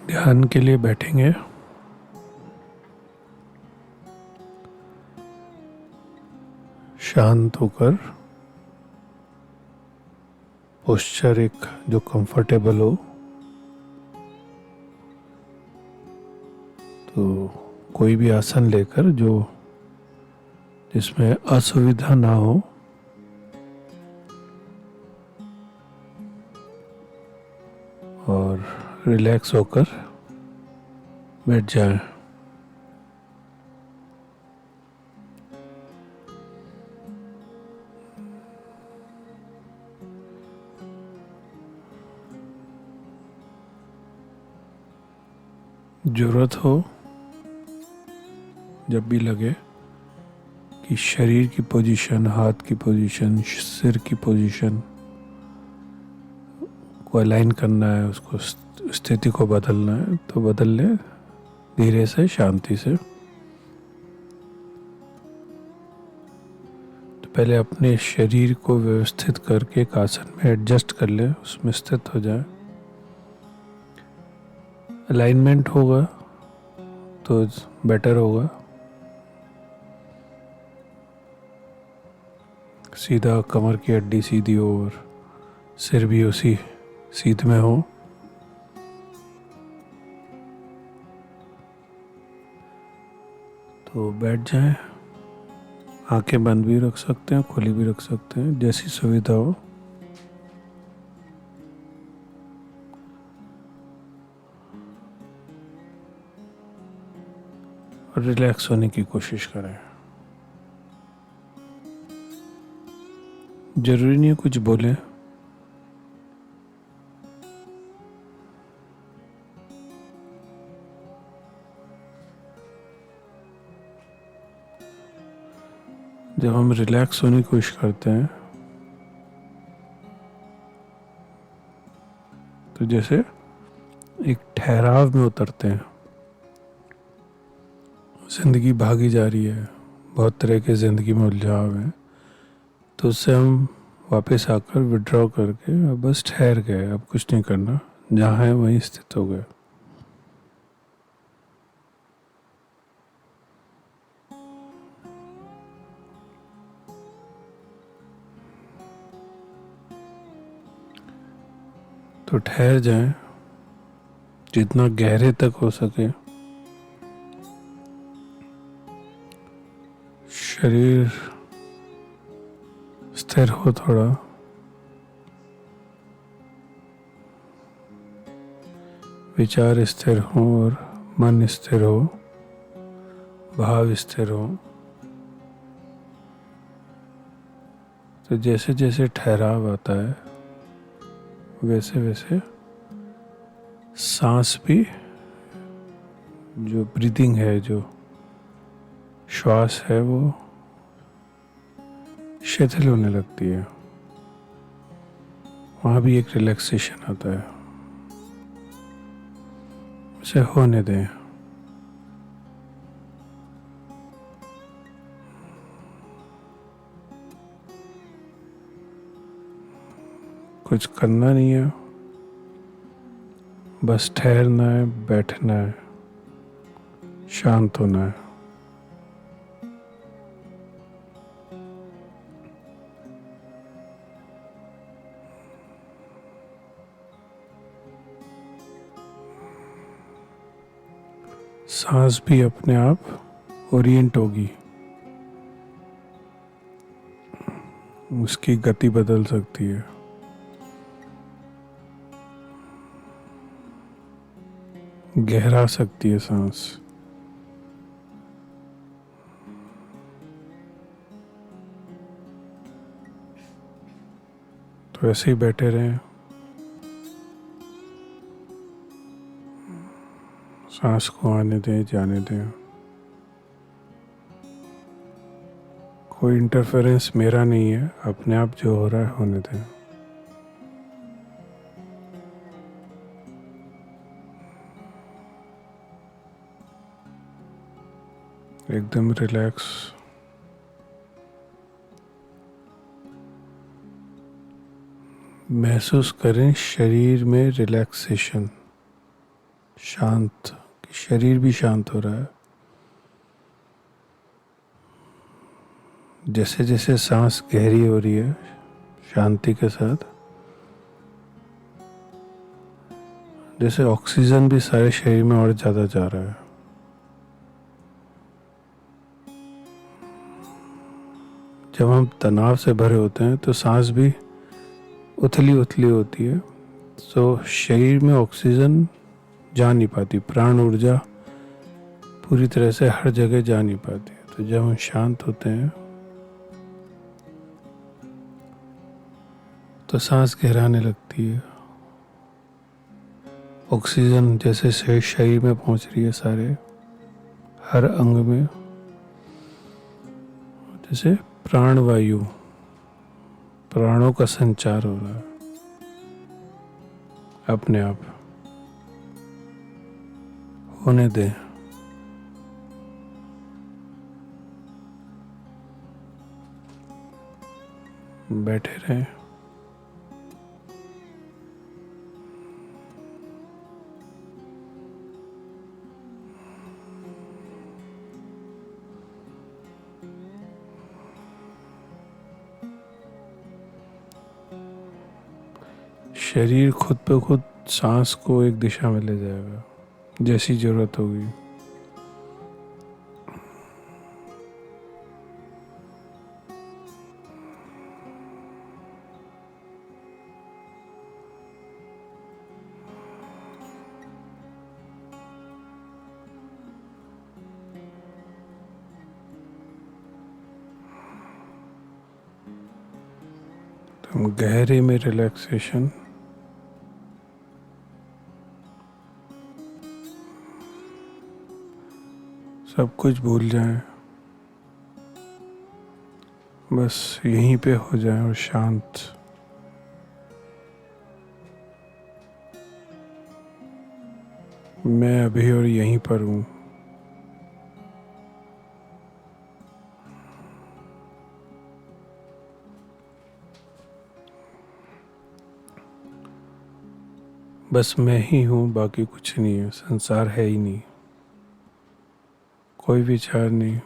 ध्यान के लिए बैठेंगे। शांत होकर, पोस्चर एक जो कंफर्टेबल हो। तो कोई भी आसन लेकर जो जिसमें असुविधा ना हो, और रिलैक्स होकर बैठ जाएं। ज़रूरत हो जब भी लगे कि शरीर की पोजीशन, हाथ की पोजीशन, सिर की पोजीशन को अलाइन करना है, उसको स्थिति को बदलना है, तो बदल ले धीरे से, शांति से। तो पहले अपने शरीर को व्यवस्थित करके एक आसन में एडजस्ट कर ले, उसमें स्थित हो जाए। अलाइनमेंट होगा तो बेटर होगा। सीधा, कमर की हड्डी सीधी हो और सिर भी उसी सीध में हो। तो बैठ जाएं। आंखें बंद भी रख सकते हैं, खुली भी रख सकते हैं, जैसी सुविधा हो। और रिलैक्स होने की कोशिश करें। जरूरी नहीं है कुछ बोलें। जब हम रिलैक्स होने की कोशिश करते हैं तो जैसे एक ठहराव में उतरते हैं। जिंदगी भागी जा रही है, बहुत तरह के ज़िंदगी में उलझाव है, तो उससे हम वापस आकर विड्रॉ करके अब बस ठहर गए, अब कुछ नहीं करना, जहाँ है वहीं स्थित हो गए। तो ठहर जाएं जितना गहरे तक हो सके। शरीर स्थिर हो थोड़ा, विचार स्थिर हो और मन स्थिर हो, भाव स्थिर हो। तो जैसे जैसे ठहराव आता है वैसे वैसे सांस भी, जो ब्रीदिंग है, जो श्वास है, वो शिथिल होने लगती है। वहाँ भी एक रिलैक्सेशन आता है। उसे होने दें। कुछ करना नहीं है, बस ठहरना है, बैठना है, शांत होना है। सांस भी अपने आप ओरिएंट होगी, उसकी गति बदल सकती है। गहरा सकती है सांस। तो ऐसे ही बैठे रहें, सांस को आने दें, जाने दें। कोई इंटरफेरेंस मेरा नहीं है, अपने आप जो हो रहा है होने दें। एकदम रिलैक्स। महसूस करें शरीर में रिलैक्सेशन। शांत, शरीर भी शांत हो रहा है। जैसे जैसे सांस गहरी हो रही है शांति के साथ, जैसे ऑक्सीजन भी सारे शरीर में और ज़्यादा जा रहा है। जब हम तनाव से भरे होते हैं तो सांस भी उथली उथली होती है, तो शरीर में ऑक्सीजन जा नहीं पाती, प्राण ऊर्जा पूरी तरह से हर जगह जा नहीं पाती। तो जब हम शांत होते हैं तो सांस गहराने लगती है, ऑक्सीजन जैसे शरीर में पहुंच रही है सारे हर अंग में, जैसे प्राण वायु, प्राणों का संचार हो रहा है अपने आप। होने दें। बैठे रहें। शरीर खुद पे खुद सांस को एक दिशा में ले जाएगा जैसी जरूरत होगी। तो हम गहरे में रिलैक्सेशन, सब कुछ भूल जाएं, बस यहीं पे हो जाएं और शांत। मैं अभी और यहीं पर हूँ। बस मैं ही हूँ, बाकी कुछ नहीं है, संसार है ही नहीं, कोई विचार नहीं।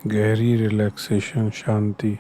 गहरी रिलैक्सेशन, शांति।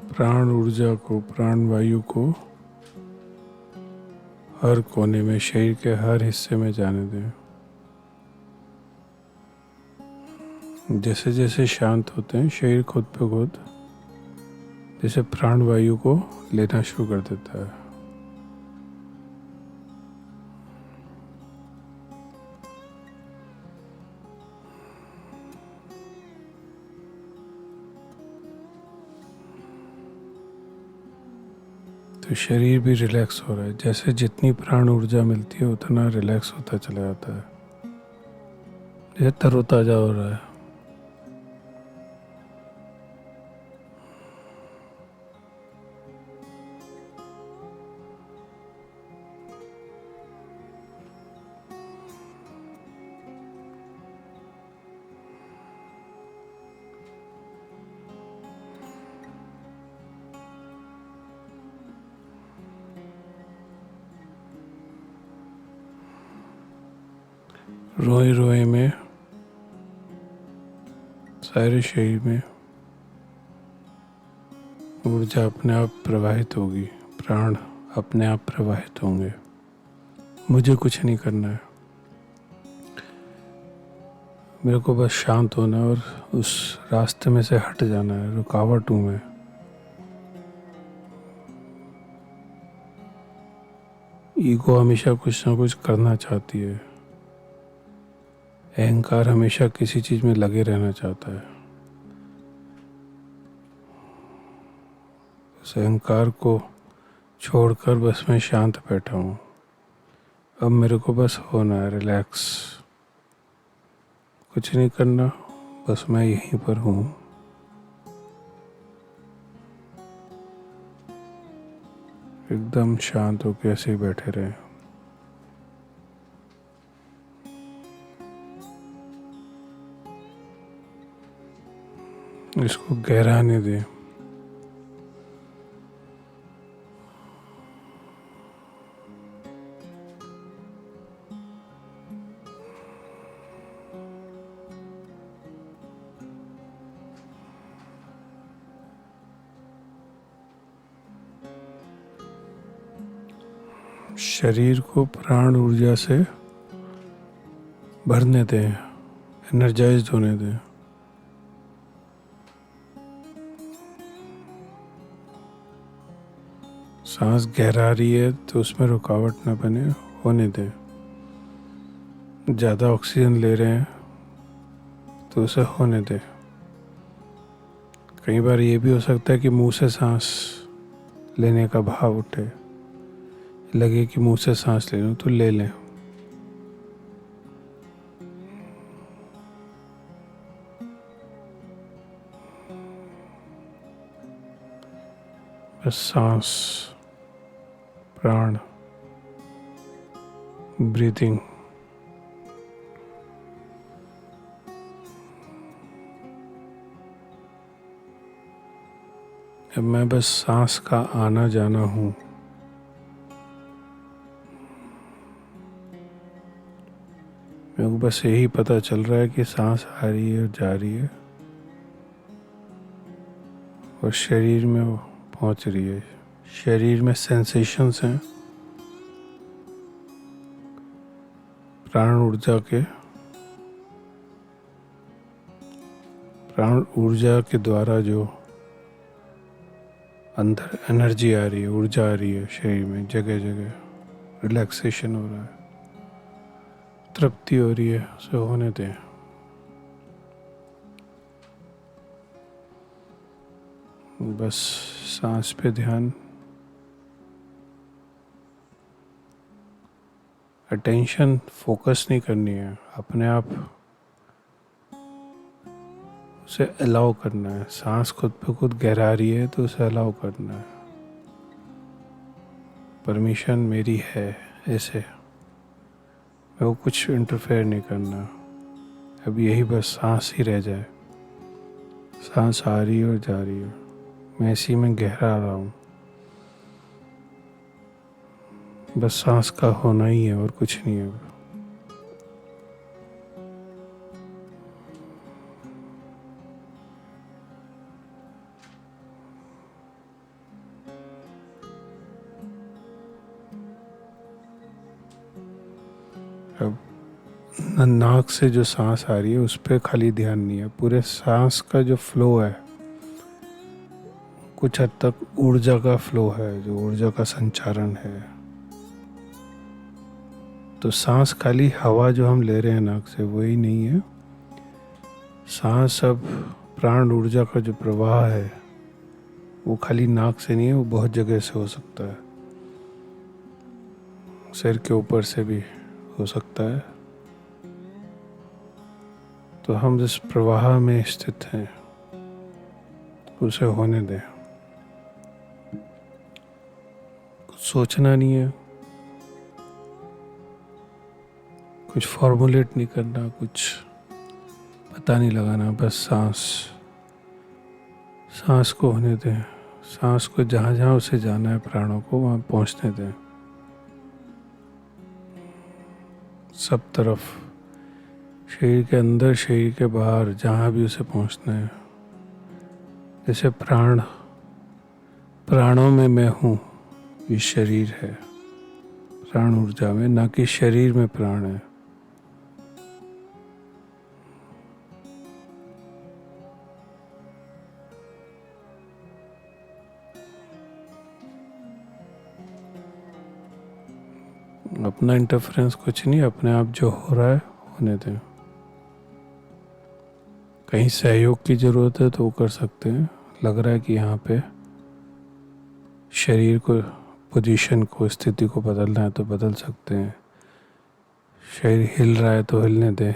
प्राण ऊर्जा को, प्राण वायु को हर कोने में, शरीर के हर हिस्से में जाने दें। जैसे जैसे शांत होते हैं शरीर खुद पे खुद जैसे प्राण वायु को लेना शुरू कर देता है। तो शरीर भी रिलैक्स हो रहा है, जैसे जितनी प्राण ऊर्जा मिलती है उतना रिलैक्स होता चला जाता है, जैसे तरोताजा हो रहा है। रोए रोए में सारे शरीर में ऊर्जा अपने आप प्रवाहित होगी, प्राण अपने आप प्रवाहित होंगे। मुझे कुछ नहीं करना है, मेरे को बस शांत होना है और उस रास्ते में से हट जाना है, रुकावट हूँ मैं। ईगो हमेशा कुछ ना कुछ करना चाहती है, अहंकार हमेशा किसी चीज में लगे रहना चाहता है। उस अहंकार को छोड़कर बस मैं शांत बैठा हूँ। अब मेरे को बस होना है रिलैक्स, कुछ नहीं करना, बस मैं यहीं पर हूँ। एकदम शांत होकर ऐसे ही बैठे रहे। इसको गहराने दे। शरीर को प्राण ऊर्जा से भरने दें, एनर्जाइज्ड होने दें। सांस गहरा रही है तो उसमें रुकावट न बने, होने दें। ज़्यादा ऑक्सीजन ले रहे हैं तो उसे होने दें। कई बार ये भी हो सकता है कि मुंह से सांस लेने का भाव उठे, लगे कि मुंह से सांस ले लूं तो ले लें। बस सांस, प्राण, ब्रीथिंग। अब मैं बस सांस का आना जाना हूँ। मेरे को बस यही पता चल रहा है कि सांस आ रही है और जा रही है और शरीर में वो पहुंच रही है। शरीर में सेंसेशंस हैं प्राण ऊर्जा के द्वारा जो अंदर एनर्जी आ रही है, ऊर्जा आ रही है शरीर में, जगह जगह रिलैक्सेशन हो रहा है, तृप्ति हो रही है, उसे होने दें। बस सांस पे ध्यान, अटेंशन फोकस नहीं करनी है, अपने आप उसे अलाउ करना है। सांस खुद पे खुद गहरा रही है तो उसे अलाउ करना है। परमिशन मेरी है ऐसे, मैं वो कुछ इंटरफेयर नहीं करना। अब यही बस सांस ही रह जाए। सांस आ रही है और जा रही है, मैं इसी में गहरा रहा हूँ। बस सांस का होना ही है और कुछ नहीं है। अब नाक से जो सांस आ रही है उस पर खाली ध्यान नहीं है, पूरे सांस का जो फ्लो है, कुछ हद तक ऊर्जा का फ्लो है, जो ऊर्जा का संचारण है। तो सांस खाली हवा जो हम ले रहे हैं नाक से वही नहीं है। सांस अब प्राण ऊर्जा का जो प्रवाह है वो खाली नाक से नहीं है, वो बहुत जगह से हो सकता है। सिर के ऊपर से भी हो सकता है। तो हम जिस प्रवाह में स्थित हैं उसे होने दें। कुछ सोचना नहीं है, कुछ फॉर्मुलेट नहीं करना, कुछ पता नहीं लगाना। बस सांस को होने दें। सांस को जहाँ जहाँ उसे जाना है, प्राणों को वहाँ पहुँचने दें। सब तरफ, शरीर के अंदर, शरीर के बाहर, जहाँ भी उसे पहुँचना है। जैसे प्राणों में मैं हूँ, ये शरीर है। प्राण ऊर्जा में, ना कि शरीर में प्राण है। अपना इंटरफेरेंस कुछ नहीं, अपने आप जो हो रहा है होने दें। कहीं सहयोग की ज़रूरत है तो वो कर सकते हैं। लग रहा है कि यहाँ पे शरीर को, पोजीशन को, स्थिति को बदलना है तो बदल सकते हैं। शरीर हिल रहा है तो हिलने दें,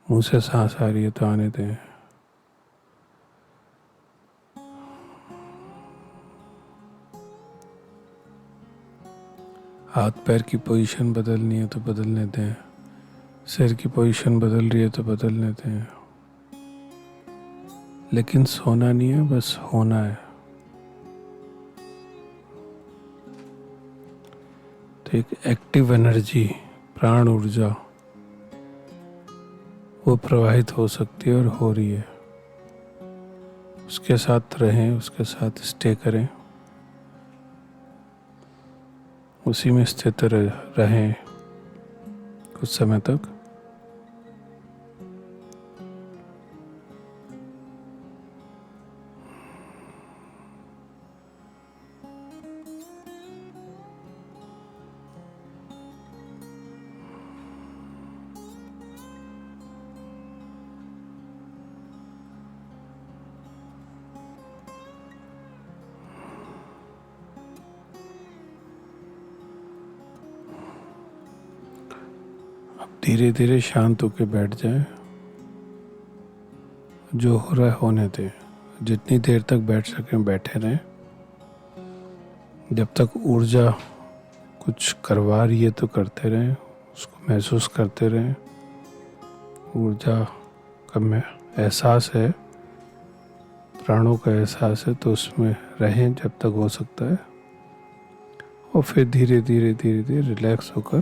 मुंह से सांस आ रही है तो आने दें। हाथ पैर की पोजीशन बदलनी है तो बदलने दें, सिर की पोजीशन बदल रही है तो बदलने दें। लेकिन सोना नहीं है, बस होना है। तो एक एक्टिव एनर्जी, प्राण ऊर्जा वो प्रवाहित हो सकती है और हो रही है। उसके साथ रहें, उसके साथ स्टे करें, उसी में स्थित रहें कुछ समय तक। धीरे धीरे शांत होकर बैठ जाए। जो हो रहा है होने दें। जितनी देर तक बैठ सकें बैठे रहें। जब तक ऊर्जा कुछ करवा रही है तो करते रहें, उसको महसूस करते रहें। ऊर्जा का एहसास है, प्राणों का एहसास है, तो उसमें रहें जब तक हो सकता है। और फिर धीरे धीरे धीरे धीरे रिलैक्स होकर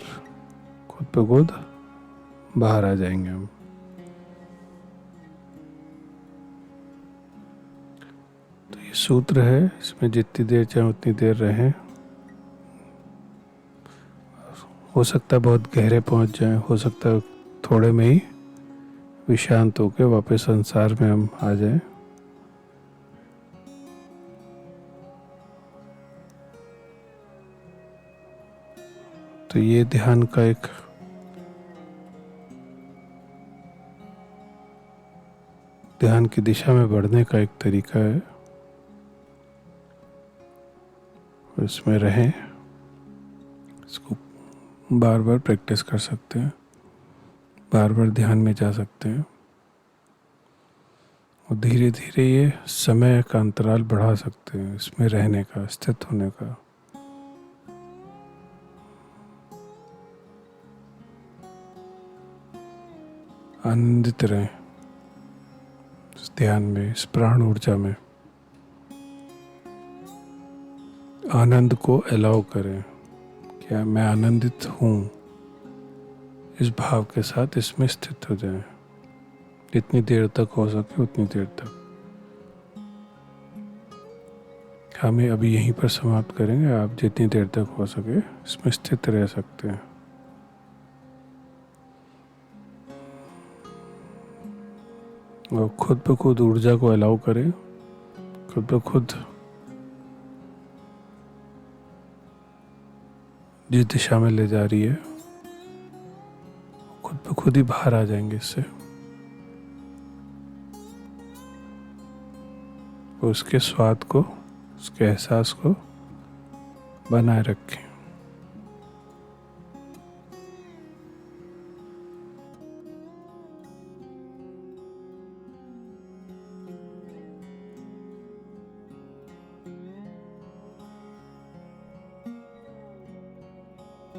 खुद पे खुद बाहर आ जाएंगे हम। तो ये सूत्र है, इसमें जितनी देर चाहे उतनी देर रहें। हो सकता है बहुत गहरे पहुंच जाएं, हो सकता है थोड़े में ही विशांत होकर वापस संसार में हम आ जाएं। तो ये ध्यान का एक ध्यान की दिशा में बढ़ने का एक तरीका है। इसमें रहें, इसको बार बार प्रैक्टिस कर सकते हैं, बार बार ध्यान में जा सकते हैं। और धीरे धीरे ये समय का अंतराल बढ़ा सकते हैं इसमें रहने का, स्थित होने का। आनंदित रहें इस ध्यान में, इस प्राण ऊर्जा में। आनंद को अलाउ करें। क्या मैं आनंदित हूँ, इस भाव के साथ इसमें स्थित हो जाएं। जितनी देर तक हो सके उतनी देर तक। हमें अभी यहीं पर समाप्त करेंगे। आप जितनी देर तक हो सके इसमें स्थित रह सकते हैं। और खुद पे खुद ऊर्जा को अलाउ करें। खुद पे खुद जिस दिशा में ले जा रही है, खुद पे खुद ही बाहर आ जाएंगे इससे। उसके स्वाद को, उसके एहसास को बनाए रखें।